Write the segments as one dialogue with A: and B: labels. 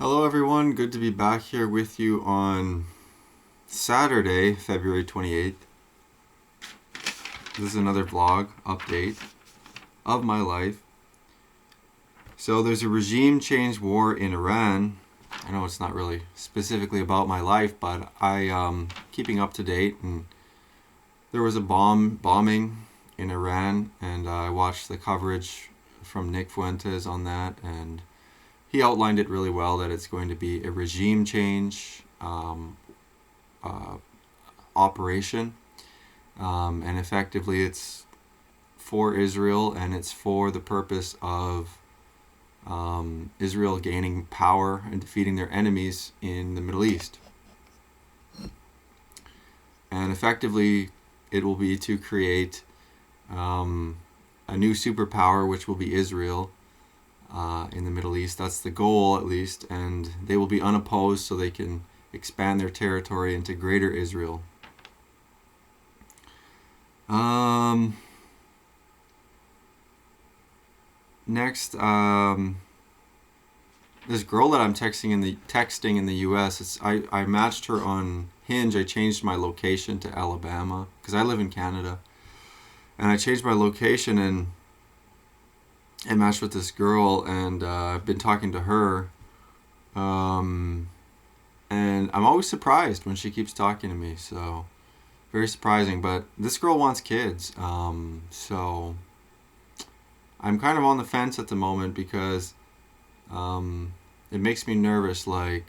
A: Hello, everyone. Good to be back here with you on Saturday, February 28th. This is another vlog update of my life. So, there's a regime change war in Iran. I know it's not really specifically about my life, but I keeping up to date. And there was a bombing in Iran, and I watched the coverage from Nick Fuentes on that, and he outlined it really well that it's going to be a regime change uh, operation, and effectively it's for Israel, and it's for the purpose of Israel gaining power and defeating their enemies in the Middle East. And effectively, it will be to create a new superpower, which will be Israel, in the Middle East. That's the goal, at least, and they will be unopposed so they can expand their territory into greater Israel. Next, this girl that I'm texting in the U.S. I matched her on Hinge. I changed my location to Alabama because I live in Canada, and I changed my location and matched with this girl, and I've been talking to her, and I'm always surprised when she keeps talking to me. So very surprising. But this girl wants kids, so I'm kind of on the fence at the moment because it makes me nervous. Like,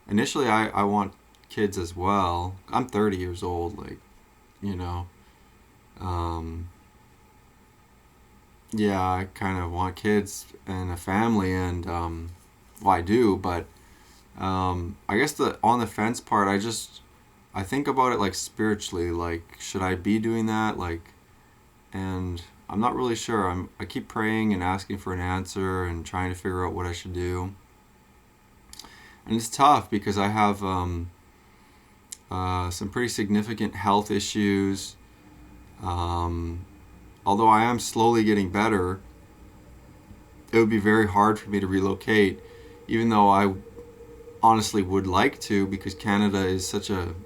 A: initially I want kids as well. I'm 30 years old, like, you know. Yeah, I kind of want kids and a family, and well, I do, but I guess the on the fence part, I think about it like spiritually, like, should I be doing that? Like, and I'm not really sure. I keep praying and asking for an answer and trying to figure out what I should do. And it's tough because I have some pretty significant health issues. Although I am slowly getting better, it would be very hard for me to relocate, even though I honestly would like to, because Canada is such a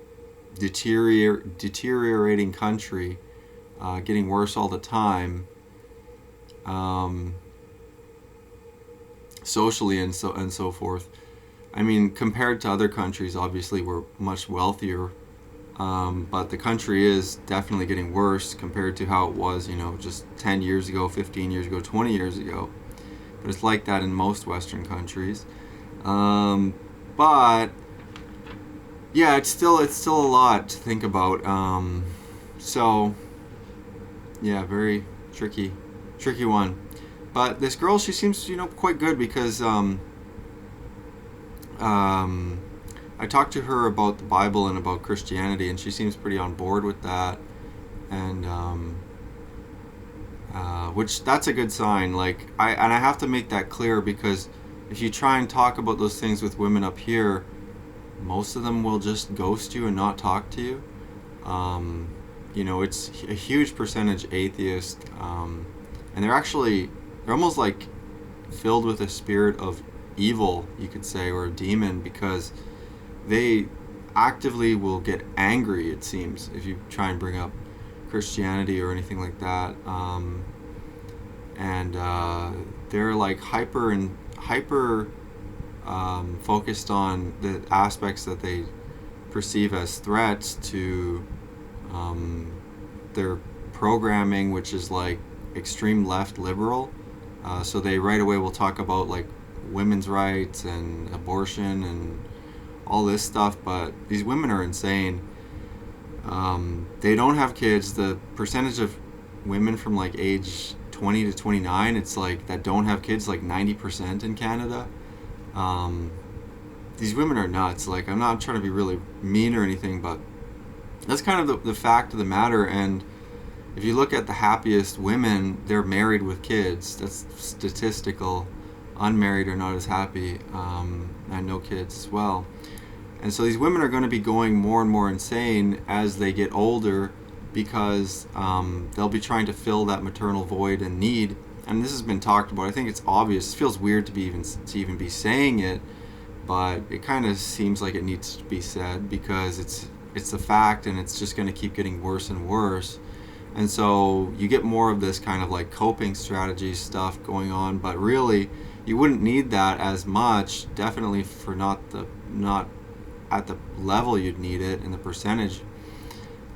A: deteriorating country, getting worse all the time, socially and so forth. I mean, compared to other countries, obviously we're much wealthier, but the country is definitely getting worse compared to how it was, just 10 years ago, 15 years ago, 20 years ago. But it's like that in most Western countries. But yeah, it's still a lot to think about. So yeah, very tricky one. But this girl, she seems, quite good because I talked to her about the Bible and about Christianity, and she seems pretty on board with that, and which that's a good sign. Like, I have to make that clear, because if you try and talk about those things with women up here, most of them will just ghost you and not talk to you. It's a huge percentage atheist, and they're almost like filled with a spirit of evil, you could say, or a demon, because they actively will get angry, it seems, if you try and bring up Christianity or anything like that. And they're like hyper focused on the aspects that they perceive as threats to their programming, which is like extreme left liberal. So they right away will talk about like women's rights and abortion and all this stuff, but these women are insane. They don't have kids. The percentage of women from like age 20 to 29, it's like, that don't have kids, like 90% in Canada. These women are nuts. Like, I'm not trying to be really mean or anything, but that's kind of the fact of the matter. And if you look at the happiest women, they're married with kids. That's statistical. Unmarried are not as happy, and no kids as well. And so these women are going to be going more and more insane as they get older, because they'll be trying to fill that maternal void and need. And this has been talked about. I think it's obvious. It feels weird to even be saying it, but it kind of seems like it needs to be said because it's a fact, and it's just going to keep getting worse and worse. And so you get more of this kind of like coping strategy stuff going on, but really you wouldn't need that as much, definitely for not at the level you'd need it in the percentage.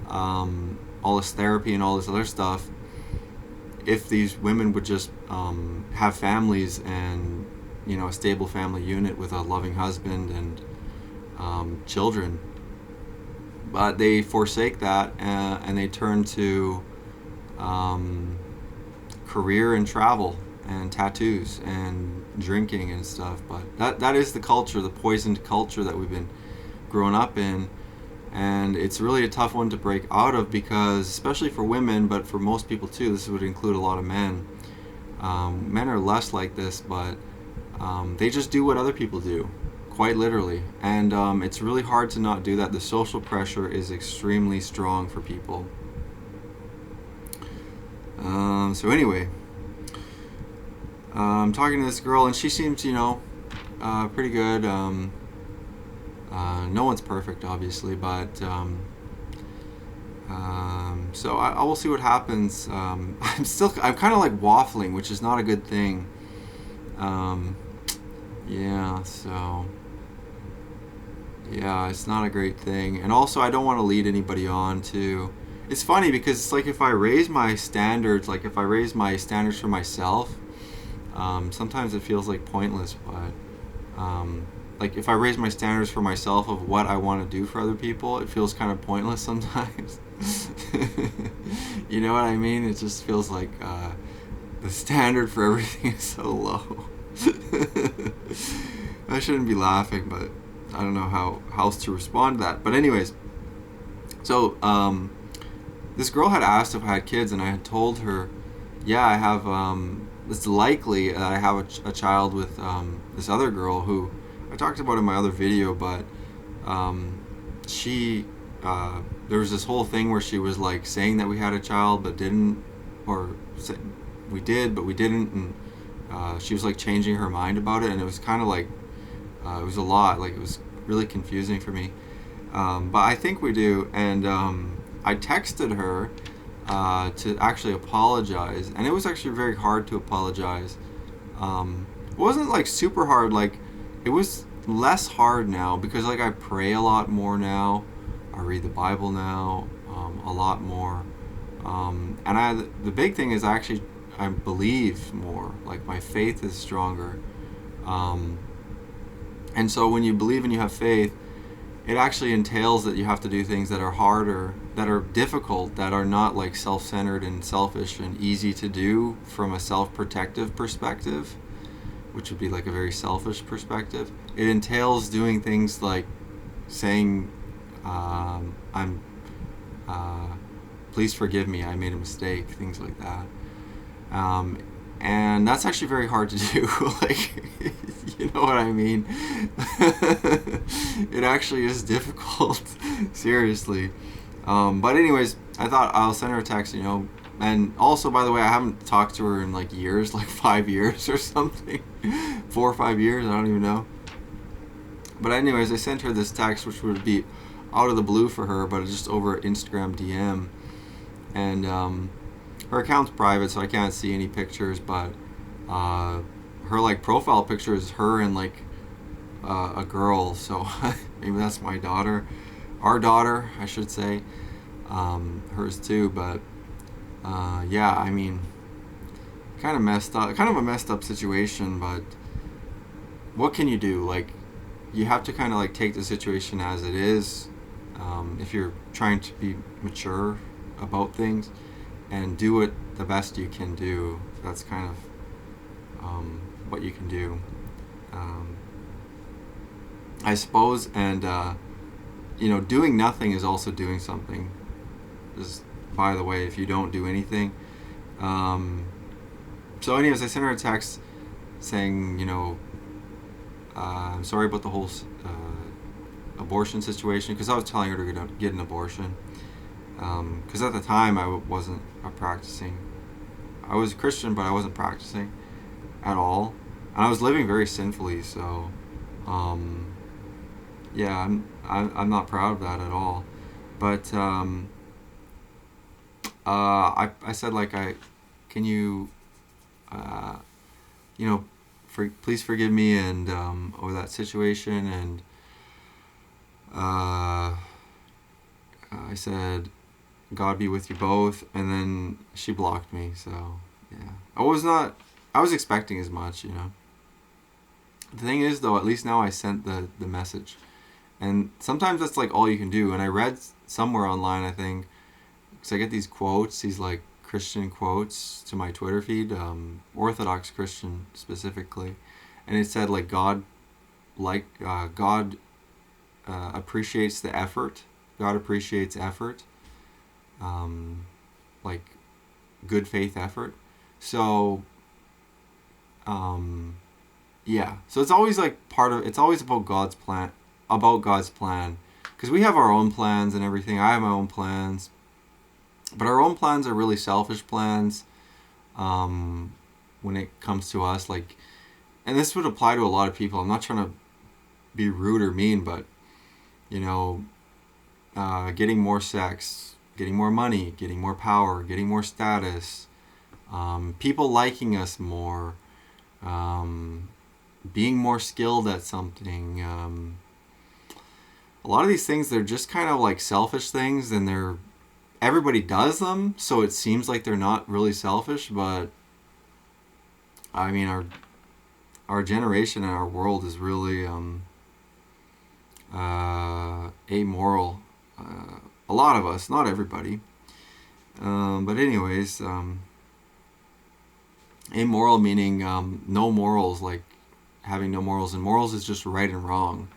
A: All this therapy and all this other stuff, if these women would just have families and, you know, a stable family unit with a loving husband and children. But they forsake that, and they turn to career and travel and tattoos and drinking and stuff. But that is the culture, the poisoned culture that we've been growing up in. And it's really a tough one to break out of because, especially for women, but for most people too, this would include a lot of men. Men are less like this, but they just do what other people do, quite literally. And it's really hard to not do that. The social pressure is extremely strong for people. So anyway, I'm talking to this girl, and she seems, you know, pretty good. No one's perfect, obviously, but so I will see what happens. I'm kind of like waffling, which is not a good thing. Yeah, it's not a great thing. And also, I don't want to lead anybody on to. It's funny because it's like if I raise my standards, for myself, sometimes it feels like pointless, but like if I raise my standards for myself of what I want to do for other people, it feels kind of pointless sometimes. You know what I mean? It just feels like the standard for everything is so low. I shouldn't be laughing, but I don't know how else to respond to that. But anyways, so this girl had asked if I had kids, and I had told her, yeah, I have. It's likely that I have a child with this other girl who I talked about in my other video, but she there was this whole thing where she was like saying that we had a child but didn't, or we did but we didn't, and she was like changing her mind about it, and it was kind of like it was a lot, like it was really confusing for me, but I think we do. And I texted her to actually apologize, and it was actually very hard to apologize. It wasn't like super hard, like it was less hard now because like I pray a lot more now, I read the Bible now a lot more, and the big thing is I believe more, like my faith is stronger, and so when you believe and you have faith, it actually entails that you have to do things that are harder, that are difficult, that are not like self-centered and selfish and easy to do from a self-protective perspective, which would be like a very selfish perspective. It entails doing things like saying, please forgive me, I made a mistake, things like that. And that's actually very hard to do. Like, you know what I mean? It actually is difficult, seriously. But anyways, I thought I'll send her a text, you know. And also, by the way, I haven't talked to her in like years, like 5 years or something. 4 or 5 years, I don't even know. But anyways, I sent her this text, which would be out of the blue for her, but it's just over Instagram DM. And her account's private, so I can't see any pictures, but her like profile picture is her and like a girl, so maybe that's my daughter, our daughter, I should say, hers too. But yeah, I mean, kind of a messed up situation, but what can you do? Like, you have to kind of like take the situation as it is, if you're trying to be mature about things, and do it the best you can do. That's kind of what you can do, I suppose. And you know, doing nothing is also doing something. Just by the way, if you don't do anything. So anyways, I sent her a text saying, you know, I'm sorry about the whole abortion situation, because I was telling her to get an abortion. Because at the time I wasn't practicing. I was a Christian, but I wasn't practicing at all, and I was living very sinfully. So Yeah, I'm not proud of that at all. But I said like can you uh, you know please forgive me and over that situation, and uh, I said God be with you both, and then she blocked me. So yeah, I was expecting as much. The thing is though, at least now I sent the message, and sometimes that's like all you can do. And I read somewhere online, I think, because I get these quotes, these like Christian quotes to my Twitter feed, Orthodox Christian specifically, and it said like God appreciates the effort. God appreciates effort, um, like good faith effort. So um, yeah, so it's always like it's always about God's plan, because we have our own plans and everything. I have my own plans, but our own plans are really selfish plans. Um, when it comes to us, like, and this would apply to a lot of people. I'm not trying to be rude or mean, but you know, getting more sex, getting more money, getting more power, getting more status, people liking us more, um, being more skilled at something. A lot of these things, they're just kind of like selfish things, and everybody does them, so it seems like they're not really selfish. But I mean, our generation and our world is really amoral. A lot of us, not everybody. But anyways, amoral meaning no morals, like having no morals, and morals is just right and wrong.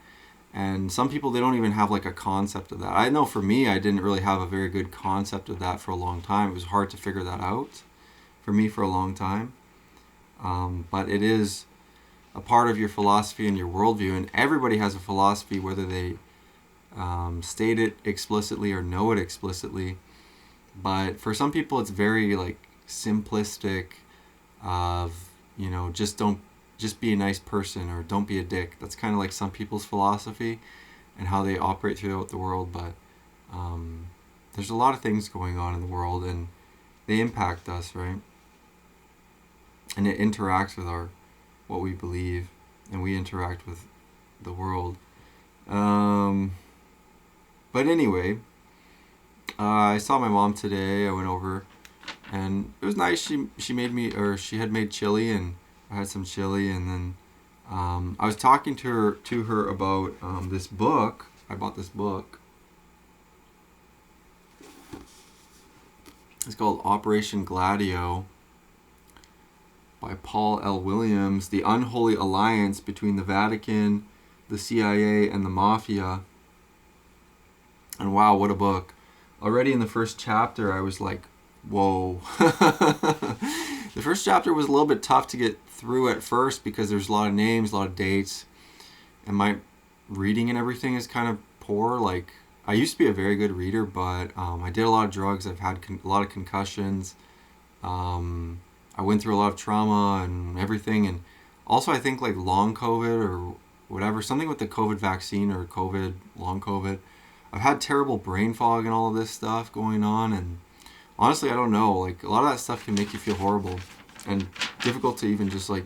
A: And some people, they don't even have like a concept of that. I know for me, I didn't really have a very good concept of that for a long time. It was hard to figure that out for me for a long time. But it is a part of your philosophy and your worldview, and everybody has a philosophy, whether they state it explicitly or know it explicitly. But for some people, it's very like simplistic. Of just be a nice person, or don't be a dick. That's kind of like some people's philosophy and how they operate throughout the world. But there's a lot of things going on in the world, and they impact us, right? And it interacts with what we believe, and we interact with the world. But anyway, I saw my mom today. I went over, and it was nice. She made me, or she had made chili, and I had some chili, and then I was talking to her about this book. I bought this book. It's called Operation Gladio by Paul L. Williams, The Unholy Alliance Between the Vatican, the CIA, and the Mafia. And wow, what a book. Already in the first chapter, I was like, whoa. The first chapter was a little bit tough to get through at first because there's a lot of names, a lot of dates, and my reading and everything is kind of poor. Like, I used to be a very good reader, but I did a lot of drugs. I've had a lot of concussions. I went through a lot of trauma and everything, and also I think like long COVID or whatever, something with the COVID vaccine or COVID, long COVID. I've had terrible brain fog and all of this stuff going on, and honestly, I don't know. Like, a lot of that stuff can make you feel horrible and difficult to even just like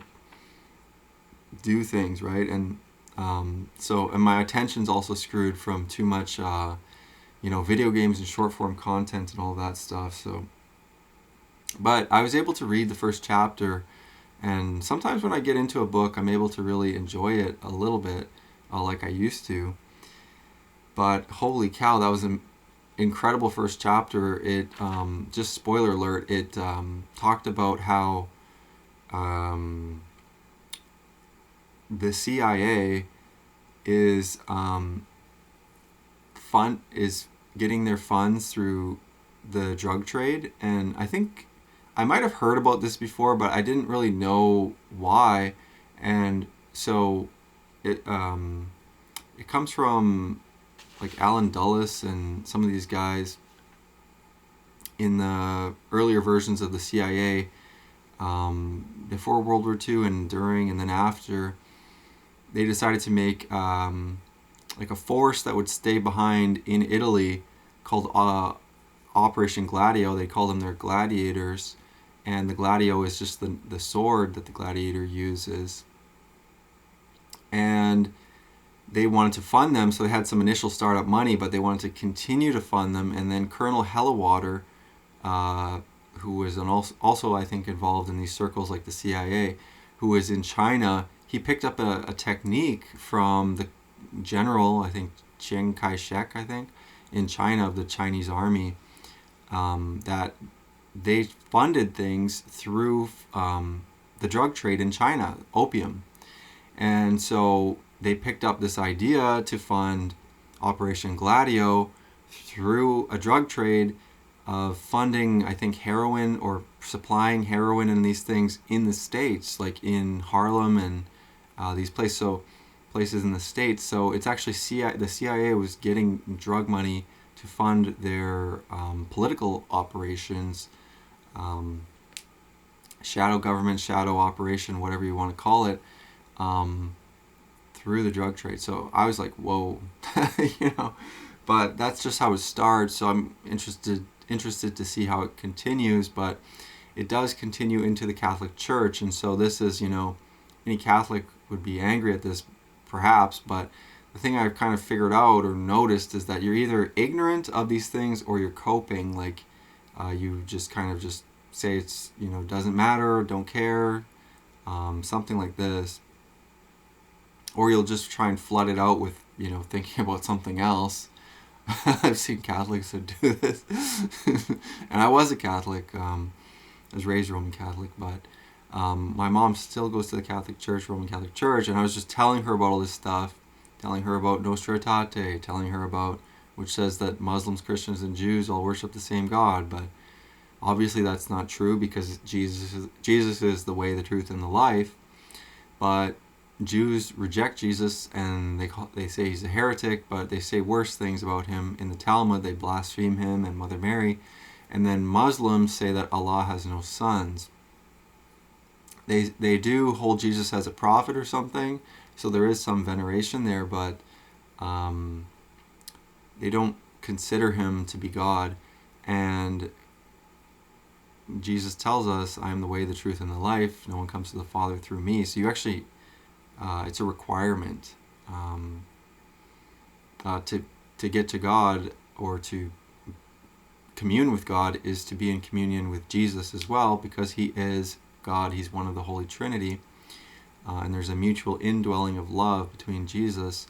A: do things, right? And and my attention's also screwed from too much, video games and short form content and all that stuff. So, but I was able to read the first chapter, and sometimes when I get into a book, I'm able to really enjoy it a little bit, like I used to. But holy cow, that was an incredible first chapter. It just spoiler alert. It talked about how the CIA is is getting their funds through the drug trade, and I think I might have heard about this before, but I didn't really know why. And so it comes from like Alan Dulles and some of these guys in the earlier versions of the CIA, before World War II and during and then after. they decided to make like a force that would stay behind in Italy called Operation Gladio. They call them their gladiators, and the gladio is just the sword that the gladiator uses. And they wanted to fund them, so they had some initial startup money, but they wanted to continue to fund them. And then Colonel Hellewater, who was also I think involved in these circles like the CIA, who was in China, he picked up a technique from the general, I think Chiang Kai-shek, I think, in China, of the Chinese army, that they funded things through the drug trade in China, opium. And so they picked up this idea to fund Operation Gladio through a drug trade of funding, I think, heroin or supplying heroin and these things in the States, like in Harlem and these places in the States. So it's actually the CIA was getting drug money to fund their political operations, shadow government, shadow operation, whatever you want to call it, through the drug trade. So I was like, whoa, you know, but that's just how it starts. So I'm interested to see how it continues, but it does continue into the Catholic Church. And so this is, you know, any Catholic would be angry at this perhaps, but the thing I've kind of figured out or noticed is that you're either ignorant of these things or you're coping, like you just kind of just say it's, you know, doesn't matter, don't care, something like this. Or you'll just try and flood it out with, you know, thinking about something else. I've seen Catholics that do this. And I was a Catholic. I was raised Roman Catholic, but my mom still goes to the Catholic Church, Roman Catholic Church, and I was just telling her about all this stuff, telling her about Nostra Aetate, telling her about, which says that Muslims, Christians, and Jews all worship the same God, but obviously that's not true because Jesus is the way, the truth, and the life. But Jews reject Jesus and they say he's a heretic, but they say worse things about him in the Talmud. They blaspheme him and Mother Mary. And then Muslims say that Allah has no sons. They do hold Jesus as a prophet or something, so there is some veneration there, but they don't consider him to be God. And Jesus tells us, I am the way, the truth, and the life. No one comes to the Father through me. So you actually, it's a requirement to get to God or to commune with God is to be in communion with Jesus as well, because he is God. He's one of the Holy Trinity. And there's a mutual indwelling of love between Jesus,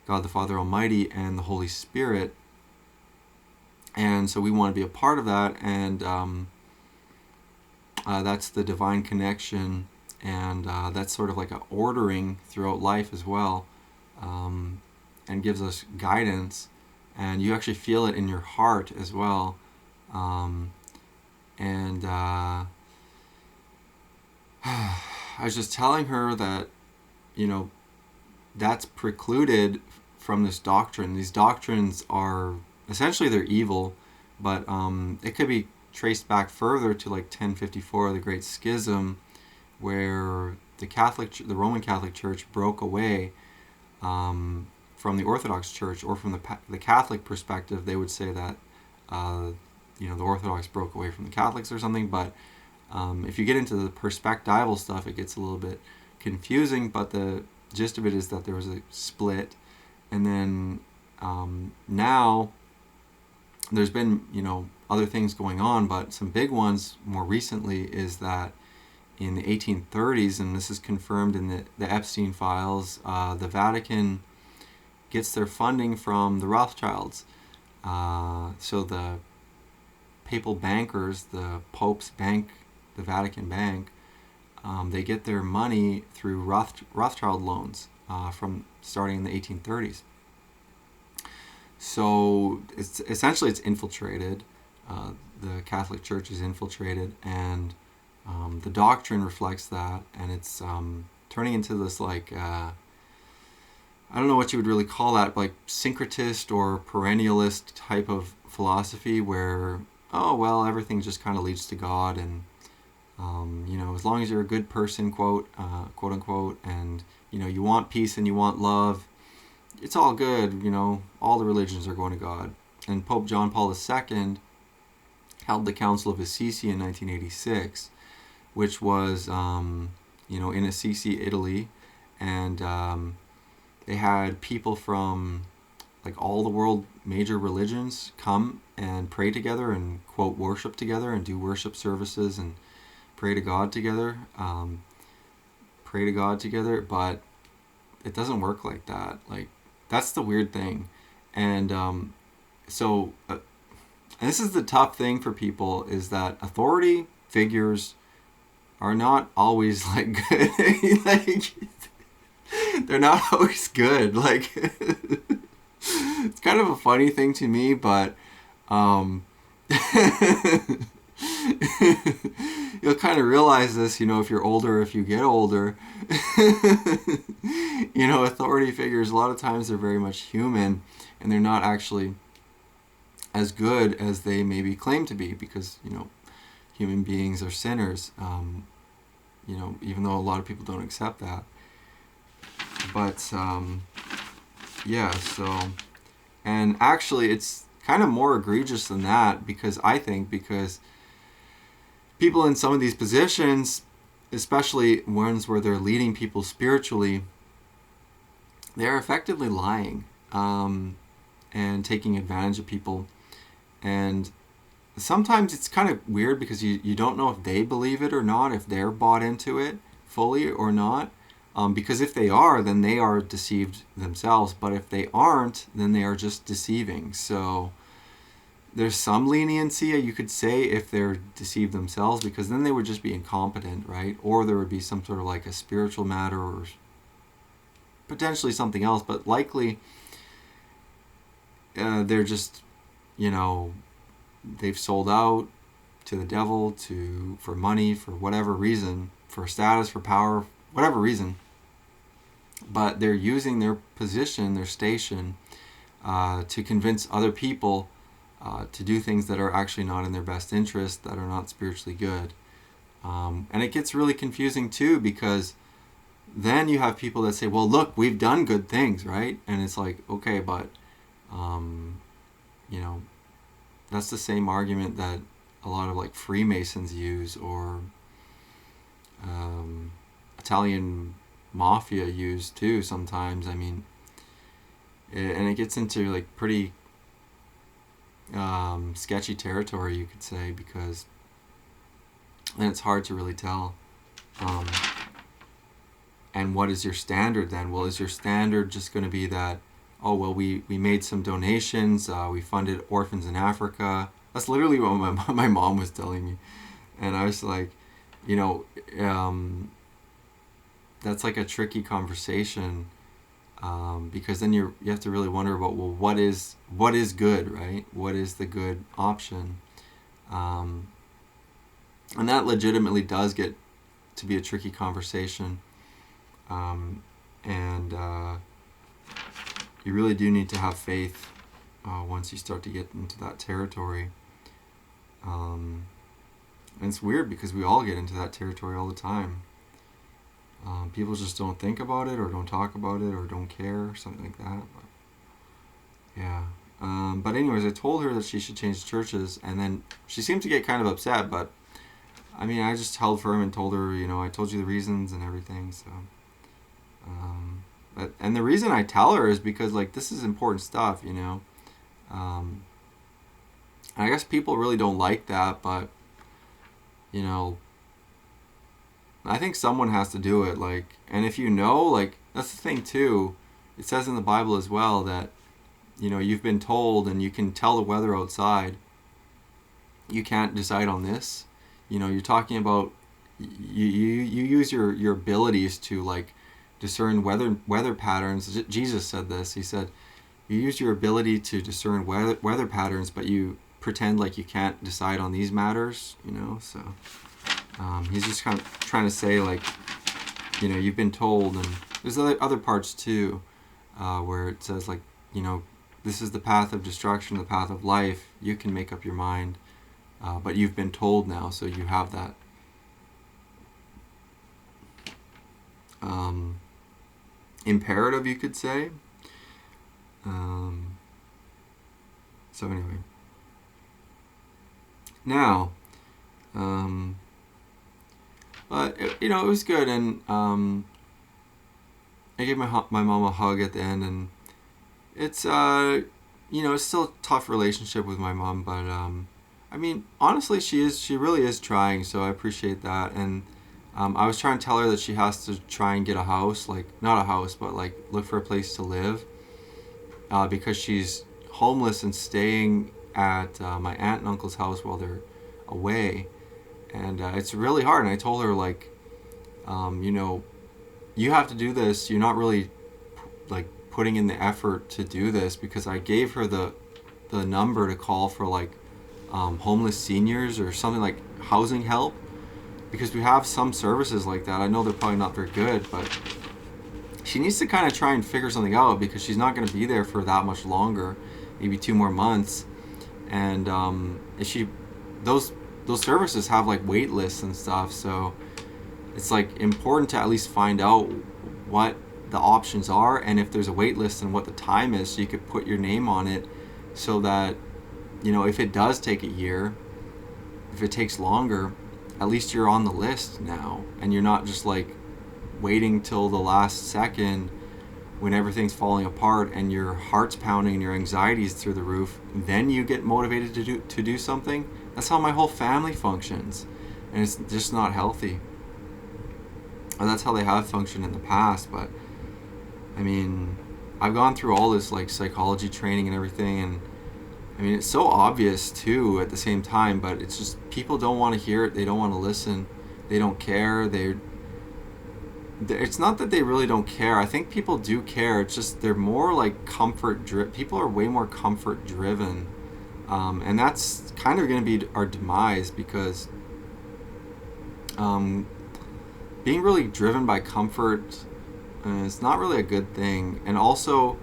A: God the Father Almighty, and the Holy Spirit. And so we want to be a part of that, and that's the divine connection, and that's sort of like an ordering throughout life as well, and gives us guidance, and you actually feel it in your heart as well. I was just telling her that, you know, that's precluded from this doctrine. These doctrines are essentially, they're evil, but it could be traced back further to like 1054, the Great Schism, where the Roman Catholic Church broke away from the Orthodox Church, or from the Catholic perspective, they would say that you know, the Orthodox broke away from the Catholics or something. But if you get into the perspectival stuff, it gets a little bit confusing. But the gist of it is that there was a split, and then now there's been, you know, other things going on, but some big ones more recently is that in the 1830s, and this is confirmed in the Epstein files, the Vatican gets their funding from the Rothschilds. So the papal bankers, the Pope's bank, the Vatican Bank, they get their money through Rothschild loans from starting in the 1830s. So it's essentially infiltrated. The Catholic Church is infiltrated, and the doctrine reflects that, and it's turning into this like I don't know what you would really call that, like syncretist or perennialist type of philosophy, where everything just kind of leads to God, and you know, as long as you're a good person, quote unquote, and you want peace and you want love. It's all good, all the religions are going to God. And Pope John Paul II held the Council of Assisi in 1986, which was, in Assisi, Italy. And they had people from like all the world major religions come and pray together and quote worship together and do worship services and pray to God together. But it doesn't work like that. Like, that's the weird thing. And and this is the tough thing for people, is that authority figures are not always like good. Like, they're not always good. Like, it's kind of a funny thing to me, but you'll kind of realize this, if you're older, if you get older. Authority figures, a lot of times they're very much human, and they're not actually as good as they maybe claim to be, because, human beings are sinners, even though a lot of people don't accept that. But, and actually it's kind of more egregious than that, because people in some of these positions, especially ones where they're leading people spiritually, they're effectively lying and taking advantage of people. And sometimes it's kind of weird, because you don't know if they believe it or not, if they're bought into it fully or not. Because if they are, then they are deceived themselves. But if they aren't, then they are just deceiving. So there's some leniency, you could say, if they're deceived themselves, because then they would just be incompetent, right? Or there would be some sort of like a spiritual matter, or potentially something else. But likely they're just, they've sold out to the devil, for money, for whatever reason, for status, for power, whatever reason. But they're using their position, their station, to convince other people to do things that are actually not in their best interest, that are not spiritually good. And it gets really confusing too, because then you have people that say, well, look, we've done good things, right? And it's like, okay, but that's the same argument that a lot of like Freemasons use, or Italian mafia use too sometimes. I mean, and it gets into like pretty sketchy territory, you could say, because then it's hard to really tell. And what is your standard then? Well, is your standard just going to be that, oh, well, we made some donations, we funded orphans in Africa? That's literally what my mom was telling me. And I was like, that's like a tricky conversation, because then you have to really wonder about, well, what is good, right? What is the good option? And that legitimately does get to be a tricky conversation. And you really do need to have faith once you start to get into that territory. And it's weird, because we all get into that territory all the time. People just don't think about it, or don't talk about it, or don't care, or something like that. But, yeah. But anyways, I told her that she should change churches, and then she seemed to get kind of upset, but I mean, I just held firm and told her, I told you the reasons and everything, so. And the reason I tell her is because, like, this is important stuff, I guess people really don't like that, but, I think someone has to do it, like, and if that's the thing too, it says in the Bible as well that, you've been told, and you can tell the weather outside, you can't decide on this. You're talking about, you use your abilities to, like, discern weather patterns. Jesus said this. He said, you use your ability to discern weather patterns, but you pretend like you can't decide on these matters, so he's just kind of trying to say, like, you've been told. And there's other parts too, where it says, like, this is the path of destruction, the path of life. You can make up your mind, but you've been told now, so you have that. imperative, you could say. So anyway, now, but it was good, and I gave my mom a hug at the end, and it's it's still a tough relationship with my mom, but I mean, honestly, she really is trying, so I appreciate that. And I was trying to tell her that she has to try and get a house, like not a house, but like look for a place to live, because she's homeless and staying at my aunt and uncle's house while they're away, and it's really hard. And I told her, like, you have to do this. You're not really like putting in the effort to do this, because I gave her the number to call for, like, homeless seniors or something, like housing help, because we have some services like that. I know they're probably not very good, but she needs to kind of try and figure something out, because she's not going to be there for that much longer, maybe 2 more months. And if she those services have like wait lists and stuff, so it's like important to at least find out what the options are, and if there's a wait list, and what the time is, so you could put your name on it, so that if it does take a year, if it takes longer, at least you're on the list now, and you're not just like waiting till the last second when everything's falling apart and your heart's pounding and your anxiety's through the roof. Then you get motivated to do something. That's how my whole family functions, and it's just not healthy. And that's how they have functioned in the past. But I mean, I've gone through all this like psychology training and everything, and I mean, it's so obvious too at the same time, but it's just people don't want to hear it. They don't want to listen. They don't care. It's not that they really don't care. I think people do care. It's just they're more like comfort driven. People are way more comfort driven, and that's kind of going to be our demise, because being really driven by comfort is not really a good thing. And also,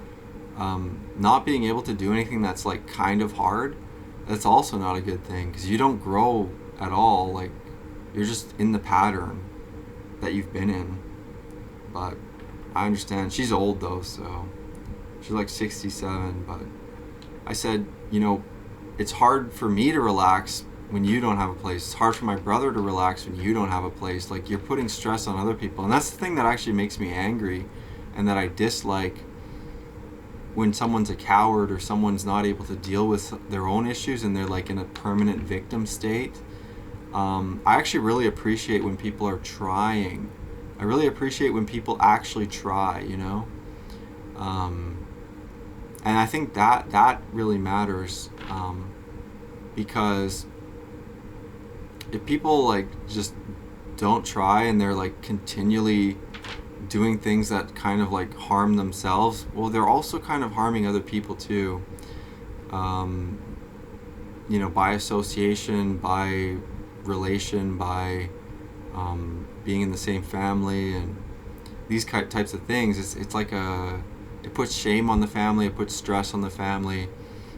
A: not being able to do anything that's like kind of hard, that's also not a good thing, because you don't grow at all. Like, you're just in the pattern that you've been in. But I understand. She's old though, so she's like 67. But I said, it's hard for me to relax when you don't have a place. It's hard for my brother to relax when you don't have a place. Like, you're putting stress on other people. And that's the thing that actually makes me angry, and that I dislike, when someone's a coward, or someone's not able to deal with their own issues, and they're like in a permanent victim state. I actually really appreciate when people are trying. I really appreciate when people actually try, and I think that really matters, because if people like just don't try, and they're like continually doing things that kind of like harm themselves, well, they're also kind of harming other people too, by association, by relation, by being in the same family, and these types of things. It's like it puts shame on the family, it puts stress on the family,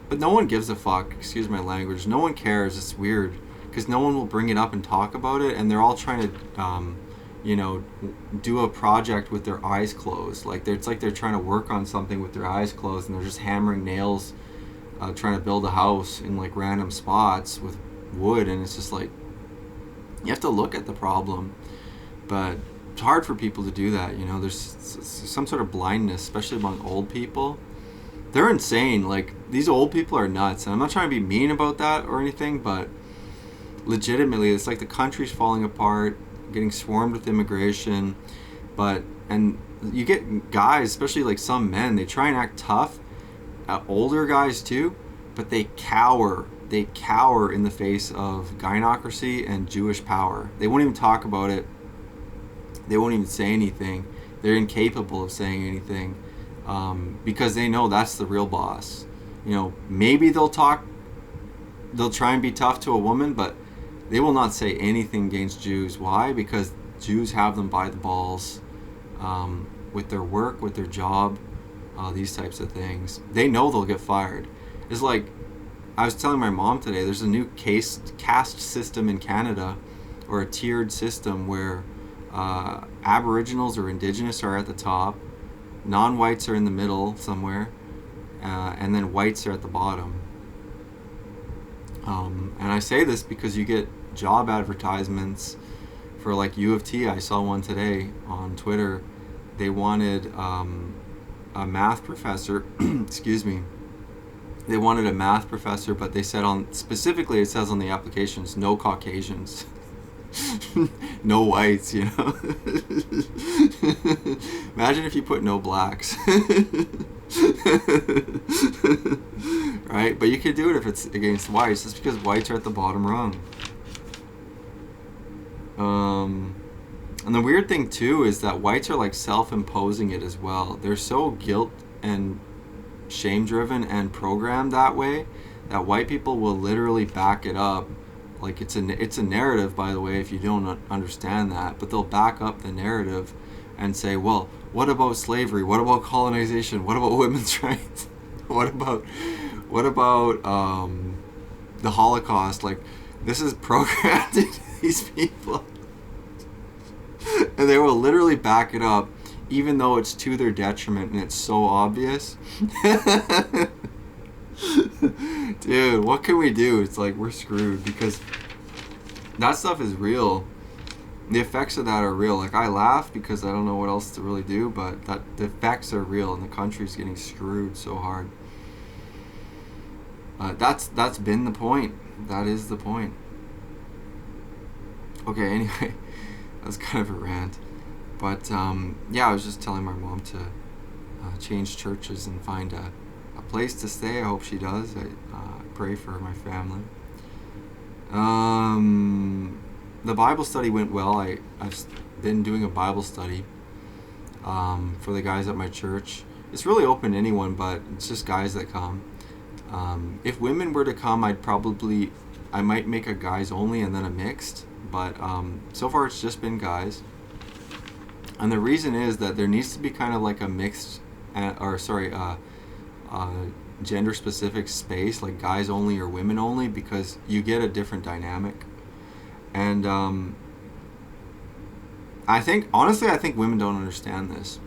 A: but no one gives a fuck. Excuse my language. No one cares. It's weird, because no one will bring it up and talk about it, and they're all trying to do a project with their eyes closed. It's like they're trying to work on something with their eyes closed, and they're just hammering nails, trying to build a house in like random spots with wood. And it's just like, you have to look at the problem, but it's hard for people to do that. There's some sort of blindness, especially among old people. They're insane. Like, these old people are nuts, and I'm not trying to be mean about that or anything, but legitimately, it's like the country's falling apart, getting swarmed with immigration. And you get guys, especially like some men, they try and act tough, older guys too, but they cower in the face of gynocracy and Jewish power. They won't even talk about it. They won't even say anything. They're incapable of saying anything, because they know that's the real boss. Maybe they'll try and be tough to a woman, but they will not say anything against Jews. Why? Because Jews have them by the balls, with their work, with their job, these types of things. They know they'll get fired. It's like, I was telling my mom today, there's a new caste system in Canada, or a tiered system, where Aboriginals or Indigenous are at the top, non-whites are in the middle somewhere, and then whites are at the bottom. And I say this because you get job advertisements for like U of T. I saw one today on Twitter. They wanted a math professor. Excuse me. They wanted a math professor, but they said specifically it says on the applications, no Caucasians. No whites, you know. Imagine if you put no blacks. Right? But you could do it if it's against whites. That's because whites are at the bottom rung. And the weird thing too is that whites are like self-imposing it as well. They're so guilt and shame driven and programmed that way that white people will literally back it up. Like it's a narrative, by the way, if you don't understand that, but they'll back up the narrative and say, well, what about slavery? What about colonization? What about women's rights? What about the Holocaust? Like, this is programmed into these people. And they will literally back it up, even though it's to their detriment and it's so obvious. Dude, what can we do? It's like we're screwed because that stuff is real. The effects of that are real. Like, I laugh because I don't know what else to really do, but the effects are real and the country's getting screwed so hard. That's been the point. That is the point. Okay, anyway, that's kind of a rant. But yeah, I was just telling my mom to change churches and find a place to stay. I hope she does. I pray for my family. The Bible study went well. I've been doing a Bible study for the guys at my church. It's really open to anyone, but it's just guys that come. If women were to come, I might make a guys only and then a mixed. But so far it's just been guys. And the reason is that there needs to be kind of like a mixed, gender specific space, like guys only or women only, because you get a different dynamic. And I think women don't understand this,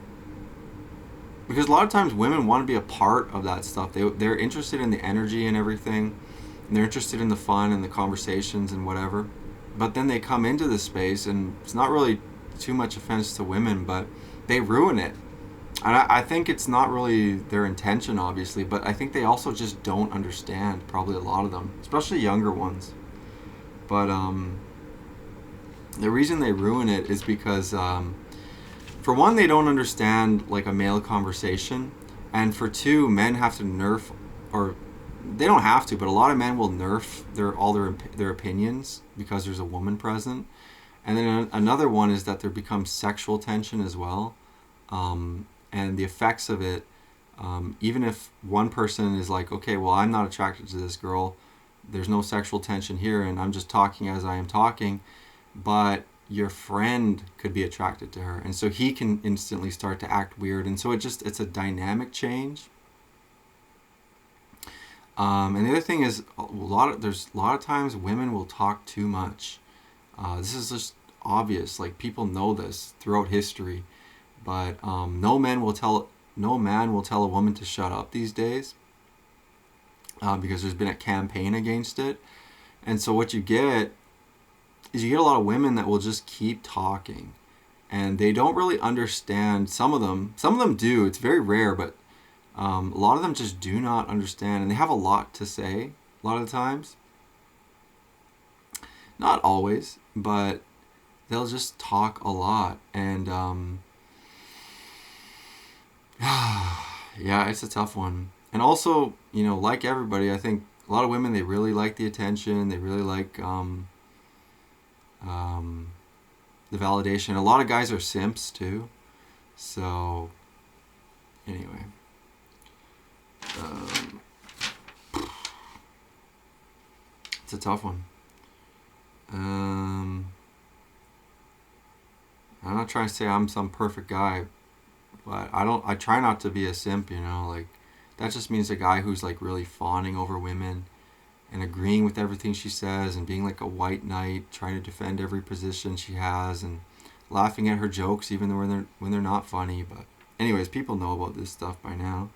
A: because a lot of times women want to be a part of that stuff. They're interested in the energy and everything, and they're interested in the fun and the conversations and whatever. But then they come into this space, and it's not really too much offense to women, but they ruin it. And I think it's not really their intention, obviously, but I think they also just don't understand, probably a lot of them, especially younger ones. But the reason they ruin it is because, for one, they don't understand like a male conversation, and for two, men have to nerf, or they don't have to, but a lot of men will nerf their opinions because there's a woman present. And then another one is that there becomes sexual tension as well. And the effects of it, even if one person is like, okay, well, I'm not attracted to this girl, there's no sexual tension here, and I'm just talking as I am talking, but your friend could be attracted to her, and so he can instantly start to act weird, and so it's a dynamic change. And the other thing is, there's a lot of times women will talk too much. This is just obvious. Like, people know this throughout history, but no man will tell a woman to shut up these days, because there's been a campaign against it. And so what you get is a lot of women that will just keep talking, and they don't really understand. Some of them do. It's very rare, but a lot of them just do not understand, and they have a lot to say a lot of the times. Not always, but they'll just talk a lot. And yeah, it's a tough one. And also, like everybody, I think a lot of women, they really like the attention. They really like the validation. A lot of guys are simps too. So anyway, it's a tough one. I'm not trying to say I'm some perfect guy, but I try not to be a simp, like, that just means a guy who's like really fawning over women and agreeing with everything she says and being like a white knight, trying to defend every position she has and laughing at her jokes even when they're not funny. But anyways, people know about this stuff by now.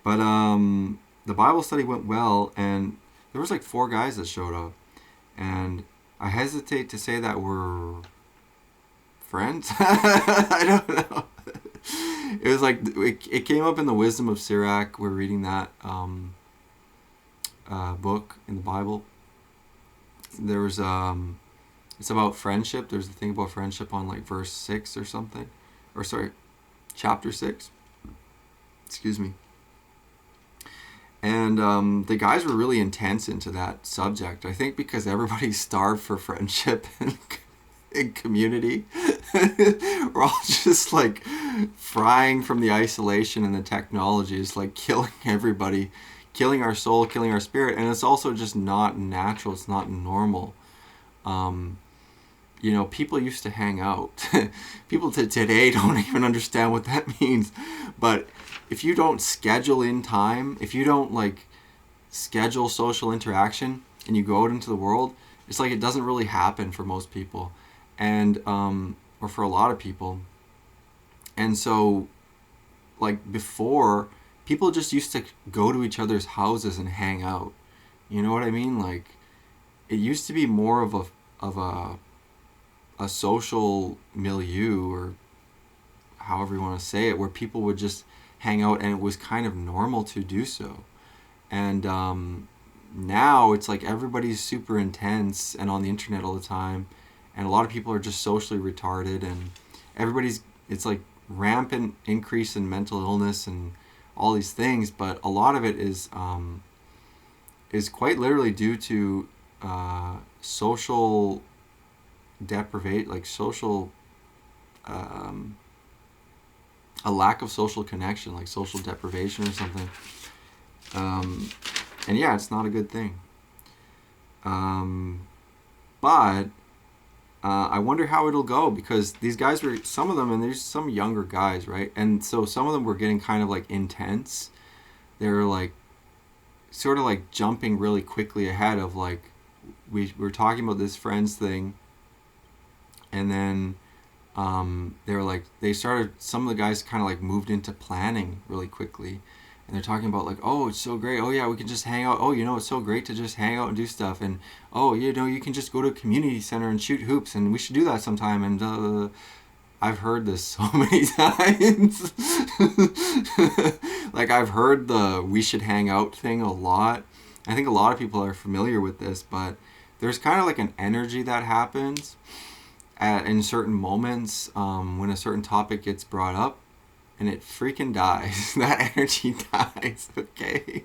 A: But the Bible study went well, and there was like 4 guys that showed up, and I hesitate to say that we're friends. I don't know. It was like it came up in the Wisdom of Sirach. We're reading that book in the Bible. There was it's about friendship. There's a thing about friendship on like verse 6 or something, or sorry, chapter 6. Excuse me. And the guys were really intense into that subject. I think because everybody's starved for friendship and in community. We're all just like frying from the isolation and the technology. It's like killing everybody, killing our soul, killing our spirit. And it's also just not natural. It's not normal. People used to hang out. People today don't even understand what that means. But if you don't schedule in time, if you don't like schedule social interaction and you go out into the world, it's like it doesn't really happen for most people. And or for a lot of people. And so like before, people just used to go to each other's houses and hang out. You know what I mean? Like it used to be more of a social milieu, or however you want to say it, where people would just hang out, and it was kind of normal to do so. And now it's like everybody's super intense and on the internet all the time, and a lot of people are just socially retarded, and it's like rampant increase in mental illness and all these things. But a lot of it is quite literally due to social deprivation, like social a lack of social connection, like social deprivation or something. And yeah, it's not a good thing. But I wonder how it'll go, because these guys were, some of them, and there's some younger guys, right? And so some of them were getting kind of like intense. They were like sort of like jumping really quickly ahead of like, we were talking about this friends thing, and then they were like, some of the guys kind of like moved into planning really quickly, and they're talking about like, oh, it's so great, oh yeah, we can just hang out, oh, it's so great to just hang out and do stuff, and oh, you can just go to a community center and shoot hoops, and we should do that sometime. And I've heard this so many times. Like I've heard the we should hang out thing a lot. I think a lot of people are familiar with this, but there's kind of like an energy that happens in certain moments when a certain topic gets brought up, and it freaking dies. That energy dies, okay?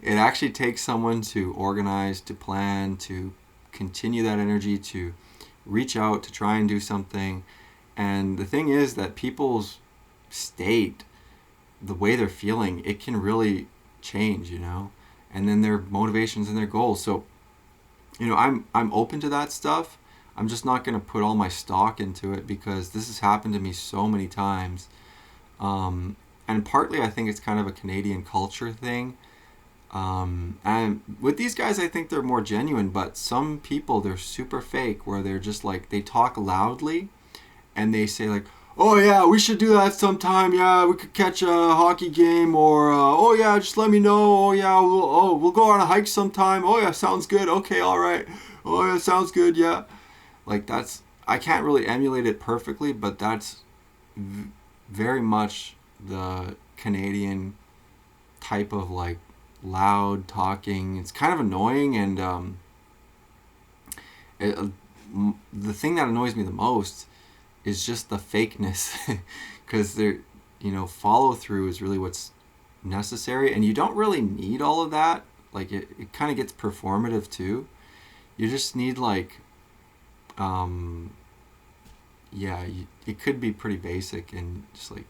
A: It actually takes someone to organize, to plan, to continue that energy, to reach out, to try and do something. And the thing is that people's state, the way they're feeling, it can really change, and then their motivations and their goals. So, I'm open to that stuff. I'm just not going to put all my stock into it, because this has happened to me so many times. And partly I think it's kind of a Canadian culture thing. And with these guys, I think they're more genuine, but some people, they're super fake, where they're just like, they talk loudly and they say like, oh yeah, we should do that sometime. Yeah, we could catch a hockey game, or oh yeah, just let me know. Oh yeah, we'll go on a hike sometime. Oh yeah, sounds good. Okay, all right. Oh yeah, sounds good. Yeah. Like I can't really emulate it perfectly, but that's very much the Canadian type of like loud talking. It's kind of annoying, and the thing that annoys me the most is just the fakeness, because follow through is really what's necessary, and you don't really need all of that. Like it kind of gets performative too. You just need like it could be pretty basic, and just like,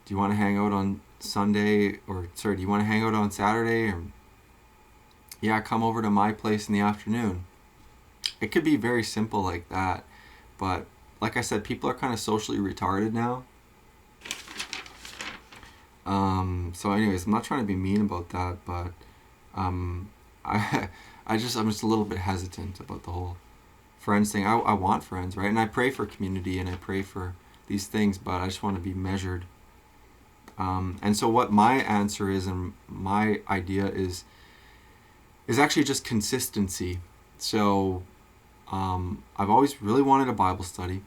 A: do you want to hang out on Sunday, or sorry, do you want to hang out on Saturday, or yeah, come over to my place in the afternoon. It could be very simple like that, but like I said, people are kind of socially retarded now. So anyways, I'm not trying to be mean about that, but I'm just a little bit hesitant about the whole friends thing. I want friends, right? And I pray for community, and I pray for these things, but I just want to be measured. And so what my answer is, and my idea is actually just consistency. So I've always really wanted a Bible study,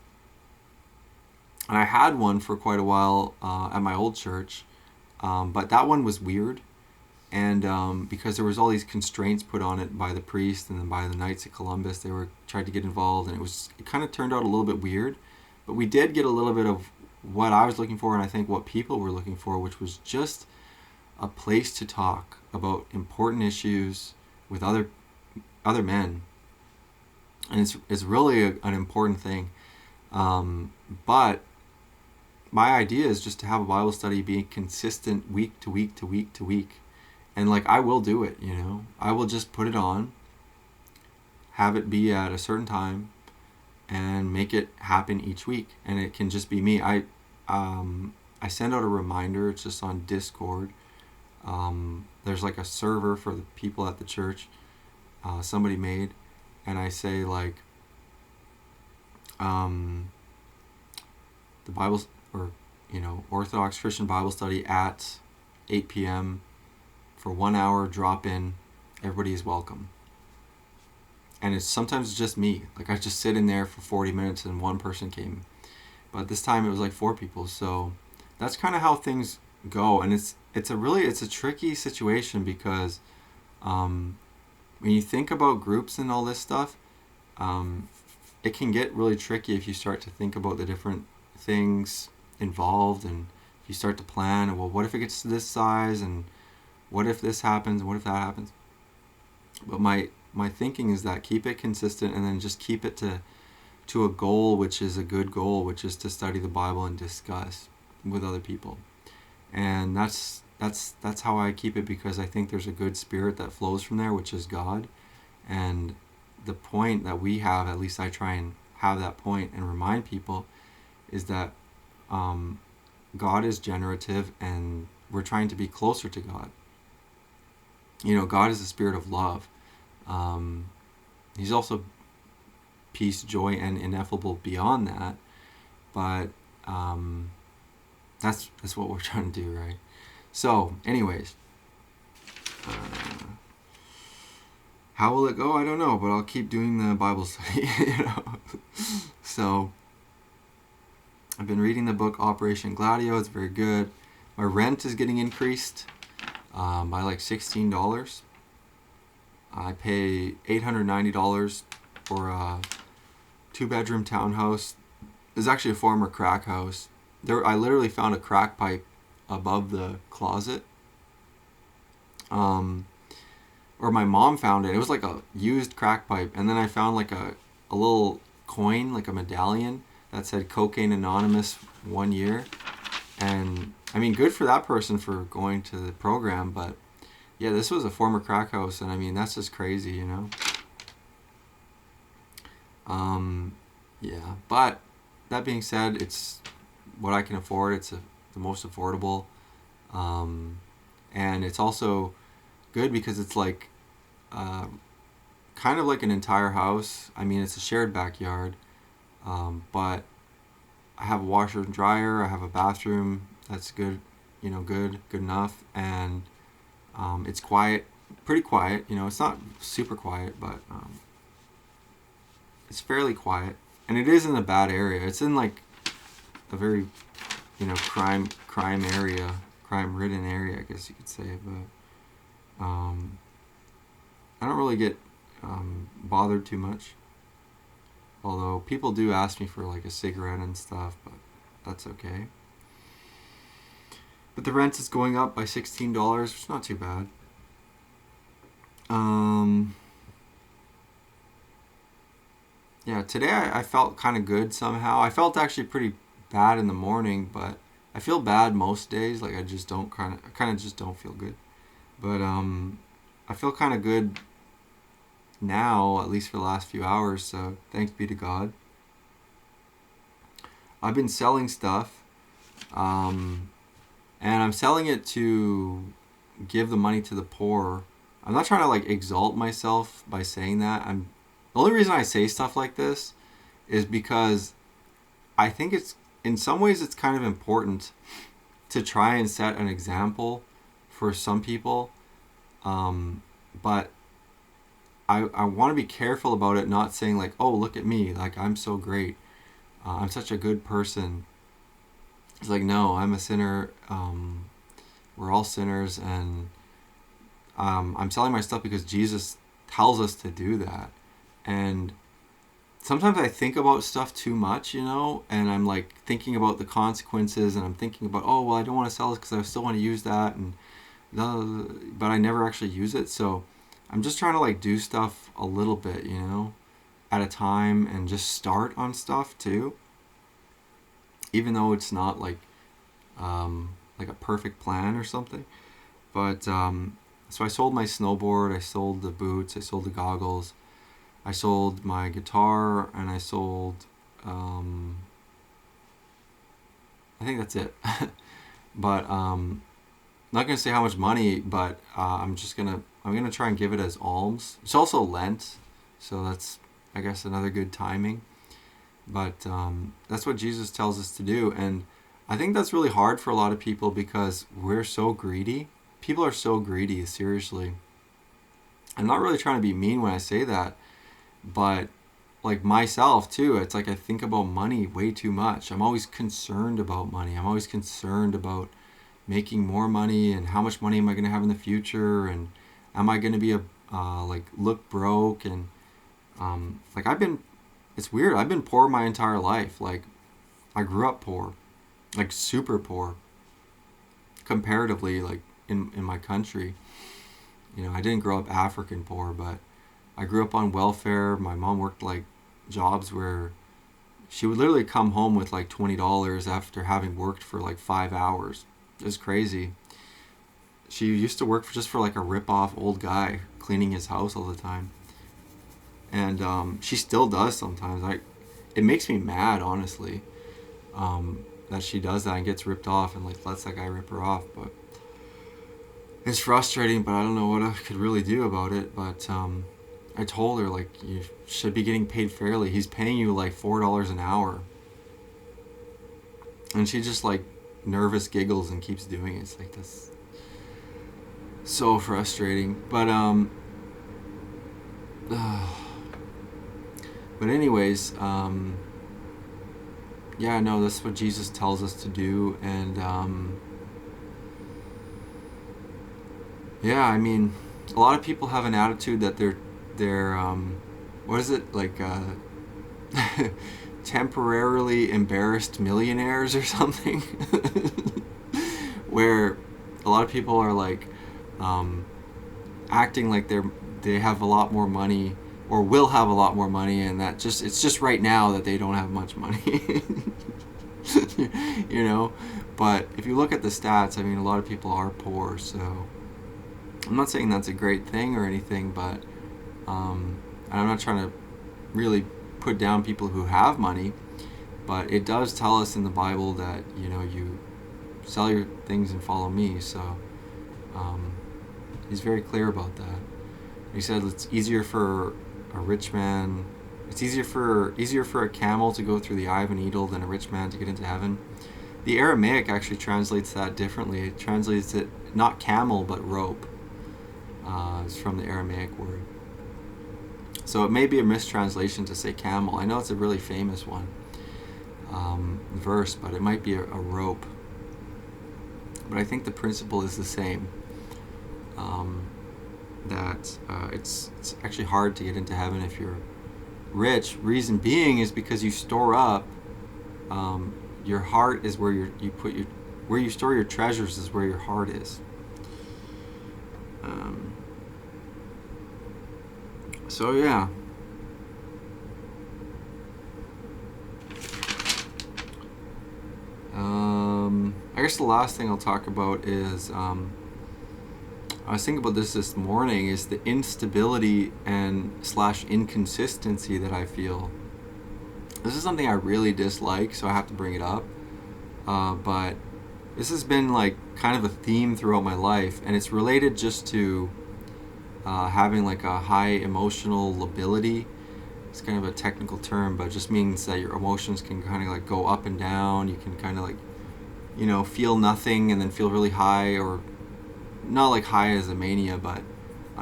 A: and I had one for quite a while at my old church, but that one was weird, and because there was all these constraints put on it by the priest and then by the Knights of Columbus, they were tried to get involved, and it kind of turned out a little bit weird. But we did get a little bit of what I was looking for, and I think what people were looking for, which was just a place to talk about important issues with other men, and it's really an important thing. But my idea is just to have a Bible study be consistent week to week to week to week, and like I will do it. I will just put it on, have it be at a certain time, and make it happen each week, and it can just be me. I send out a reminder. It's just on Discord. There's like a server for the people at the church, somebody made, and I say like, the Bible, or Orthodox Christian Bible study at 8 p.m. for 1 hour. Drop in. Everybody is welcome. And it's sometimes just me. Like I just sit in there for 40 minutes and one person came. But this time it was like 4 people. So that's kind of how things go. And it's a tricky situation because when you think about groups and all this stuff, it can get really tricky if you start to think about the different things involved, and if you start to plan, and well, what if it gets to this size, and what if this happens, and what if that happens. But my thinking is that keep it consistent, and then just keep it to a goal, which is a good goal, which is to study the Bible and discuss with other people. And that's how I keep it, because I think there's a good spirit that flows from there, which is God. And the point that we have, at least I try and have that point and remind people, is that God is generative, and we're trying to be closer to God. God is a spirit of love. He's also peace, joy, and ineffable beyond that. But that's what we're trying to do, right? So, anyways, how will it go? I don't know, but I'll keep doing the Bible study. So, I've been reading the book Operation Gladio. It's very good. My rent is getting increased by like $16. I pay $890 for a 2-bedroom townhouse. It's actually a former crack house. I literally found a crack pipe above the closet. Or my mom found it. It was like a used crack pipe. And then I found like a little coin, like a medallion that said Cocaine Anonymous 1 year. And I mean, good for that person for going to the program, but yeah, this was a former crack house, and I mean, that's just crazy, Yeah, but that being said, it's what I can afford. It's the most affordable, and it's also good because it's like kind of like an entire house. I mean, it's a shared backyard, but I have a washer and dryer. I have a bathroom that's good, good enough, and it's quiet, pretty quiet. It's not super quiet, but it's fairly quiet, and it is in a bad area. It's in like a very, crime area, crime-ridden area, I guess you could say. But I don't really get bothered too much. Although people do ask me for like a cigarette and stuff, but that's okay. But the rent is going up by $16, which is not too bad. Yeah, today I felt kind of good somehow. I felt actually pretty bad in the morning, but I feel bad most days. Like I just don't kind of just don't feel good. But I feel kind of good now, at least for the last few hours. So thanks be to God. I've been selling stuff, and I'm selling it to give the money to the poor. I'm not trying to like exalt myself by saying that. The only reason I say stuff like this is because I think it's in some ways it's kind of important to try and set an example for some people, but I want to be careful about it, not saying like, oh, look at me, like I'm so great, I'm such a good person. It's like, no, I'm a sinner, we're all sinners, and I'm selling my stuff because Jesus tells us to do that. And sometimes I think about stuff too much, and I'm like thinking about the consequences, and I'm thinking about, oh, well, I don't want to sell this because I still want to use that, and but I never actually use it. So I'm just trying to like do stuff a little bit, at a time, and just start on stuff too, even though it's not like a perfect plan or something. But so I sold my snowboard, I sold the boots, I sold the goggles, I sold my guitar, and I sold I think that's it. But not gonna say how much money, but I'm gonna try and give it as alms. It's also Lent, so that's, I guess, another good timing. But that's what Jesus tells us to do, and I think that's really hard for a lot of people because we're so greedy. People are so greedy, seriously. I'm not really trying to be mean when I say that, but like myself too, it's like I think about money way too much. I'm always concerned about money. I'm always concerned about making more money, and how much money am I going to have in the future, and am I going to be look broke, and it's weird, I've been poor my entire life. Like, I grew up poor, like super poor comparatively, like in my country. I didn't grow up African poor, but I grew up on welfare. My mom worked like jobs where she would literally come home with like $20 after having worked for like 5 hours. It was crazy. She used to work for like a rip-off old guy cleaning his house all the time. And she still does sometimes. It makes me mad, honestly, that she does that and gets ripped off and like lets that guy rip her off. But it's frustrating, but I don't know what I could really do about it. But I told her, like, you should be getting paid fairly. He's paying you like $4 an hour. And she just like nervous giggles and keeps doing it. It's like, that's so frustrating. But anyways, yeah, no, that's what Jesus tells us to do. And yeah, I mean, a lot of people have an attitude that they're what is it, like temporarily embarrassed millionaires or something. Where a lot of people are like acting like they have a lot more money, or will have a lot more money, and that it's just right now that they don't have much money. But if you look at the stats, I mean, a lot of people are poor. So I'm not saying that's a great thing or anything, but I'm not trying to really put down people who have money, but it does tell us in the Bible that you sell your things and follow me. So he's very clear about that. He said it's easier for a rich man. It's easier for a camel to go through the eye of a needle than a rich man to get into heaven. The Aramaic actually translates that differently. It translates it not camel but rope. It's from the Aramaic word. So it may be a mistranslation to say camel. I know it's a really famous one, verse, but it might be a rope. But I think the principle is the same. That it's actually hard to get into heaven if you're rich. Reason being is because you store up. Your heart is where where you store your treasures is where your heart is. So yeah. I guess the last thing I'll talk about is I was thinking about this morning, is the instability and / inconsistency that I feel. This is something I really dislike, so I have to bring it up. But this has been like kind of a theme throughout my life, and it's related just to having like a high emotional lability It's kind of a technical term, but it just means that your emotions can kind of like go up and down. You can kind of like, feel nothing and then feel really high, or not like high as a mania, but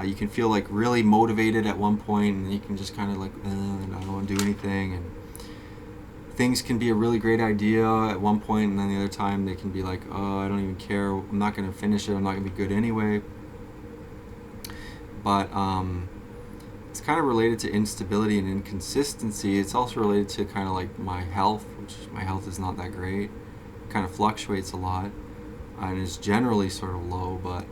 A: you can feel like really motivated at one point, and then you can just kind of like, I don't want to do anything, and things can be a really great idea at one point, and then the other time they can be like, oh, I don't even care, I'm not going to finish it, I'm not going to be good anyway. But it's kind of related to instability and inconsistency. It's also related to kind of like my health, which my health is not that great. It kind of fluctuates a lot and is generally sort of low, but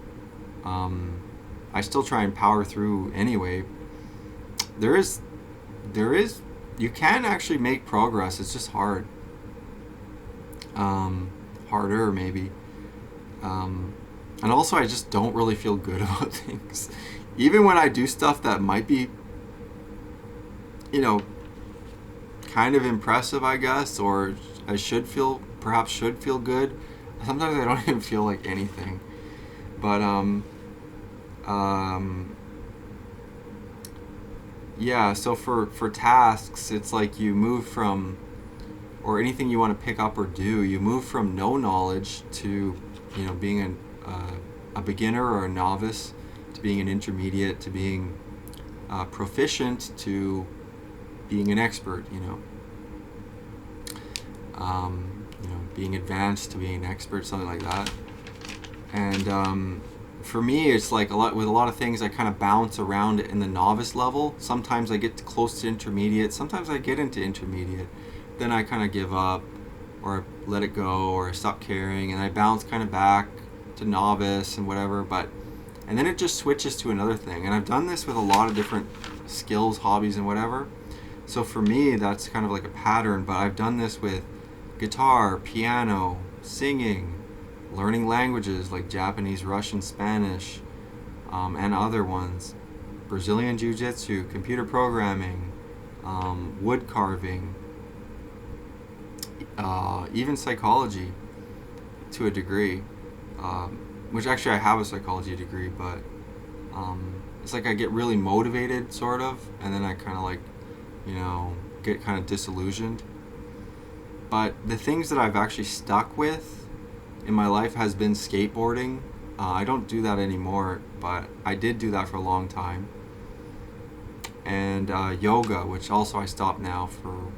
A: I still try and power through anyway. There is, you can actually make progress. It's just hard. Harder maybe. And also I just don't really feel good about things. Even when I do stuff that might be, kind of impressive, I guess, or I perhaps should feel good, sometimes I don't even feel like anything. But yeah, so for tasks, it's like you move from, or anything you want to pick up or do, you move from no knowledge to, being a beginner or a novice, to being an intermediate, to being proficient, to being an expert, being advanced to being an expert, something like that. And for me, it's like a lot of things, I kind of bounce around in the novice level. Sometimes I get close to intermediate, sometimes I get into intermediate, then I kind of give up, or let it go, or stop caring, and I bounce kind of back to novice and whatever. And then it just switches to another thing. And I've done this with a lot of different skills, hobbies, and whatever. So for me, that's kind of like a pattern, but I've done this with guitar, piano, singing, learning languages like Japanese, Russian, Spanish, and other ones, Brazilian Jiu-Jitsu, computer programming, wood carving, even psychology to a degree, which actually I have a psychology degree, but it's like I get really motivated, sort of, and then I kind of like, get kind of disillusioned. But the things that I've actually stuck with in my life has been skateboarding. I don't do that anymore, but I did do that for a long time. And yoga, which also I stopped now for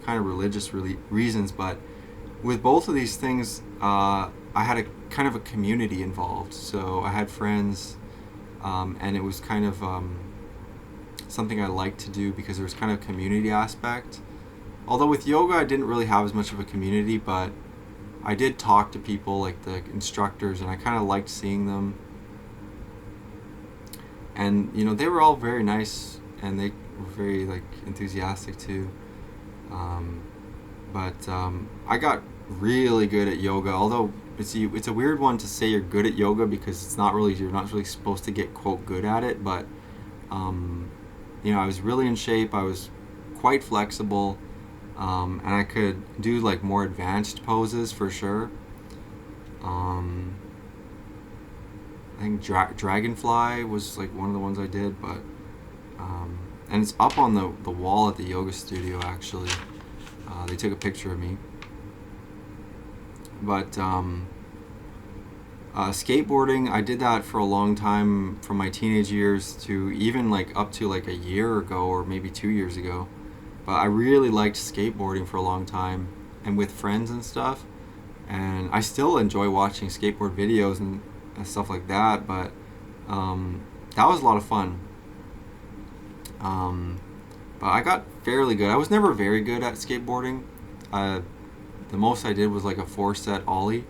A: kind of religious reasons. But with both of these things, I had a kind of a community involved. So I had friends, and it was kind of something I liked to do because there was kind of a community aspect. Although with yoga I didn't really have as much of a community, but I did talk to people like the instructors, and I kind of liked seeing them. And they were all very nice, and they were very like enthusiastic too. But I got really good at yoga. Although it's a weird one to say you're good at yoga, because you're not really supposed to get quote good at it. But I was really in shape. I was quite flexible. And I could do like more advanced poses for sure. I think Dragonfly was like one of the ones I did, but and it's up on the wall at the yoga studio actually. They took a picture of me. But skateboarding, I did that for a long time, from my teenage years to even like up to like a year ago or maybe 2 years ago. But I really liked skateboarding for a long time, and with friends and stuff. And I still enjoy watching skateboard videos and stuff like that, but that was a lot of fun. But I got fairly good. I was never very good at skateboarding. The most I did was like a 4-set ollie,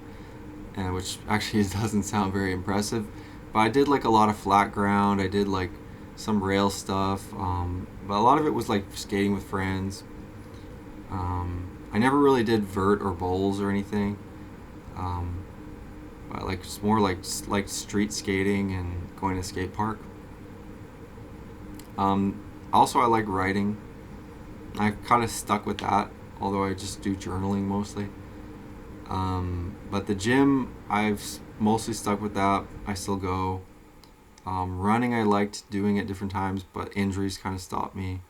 A: which actually doesn't sound very impressive. But I did like a lot of flat ground. I did like some rail stuff, but a lot of it was like skating with friends. I never really did vert or bowls or anything, but like it's more like street skating and going to skate park. Also, I like writing. I've kind of stuck with that, although I just do journaling mostly. But the gym, I've mostly stuck with that. I still go. Running, I liked doing at different times, but injuries kind of stopped me.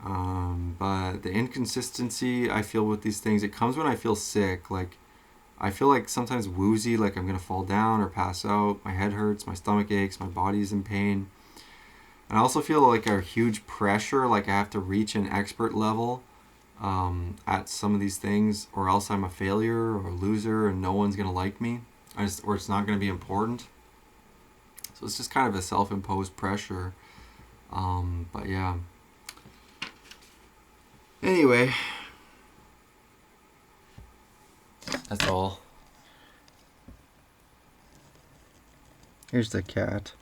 A: But the inconsistency I feel with these things, it comes when I feel sick. Like, I feel like sometimes woozy, like I'm gonna fall down or pass out. My head hurts, my stomach aches, my body's in pain. And I also feel like a huge pressure, like I have to reach an expert level at some of these things, or else I'm a failure or a loser and no one's gonna like me, or it's not gonna be important. So it's just kind of a self-imposed pressure. But yeah. Anyway, that's all. Here's the cat.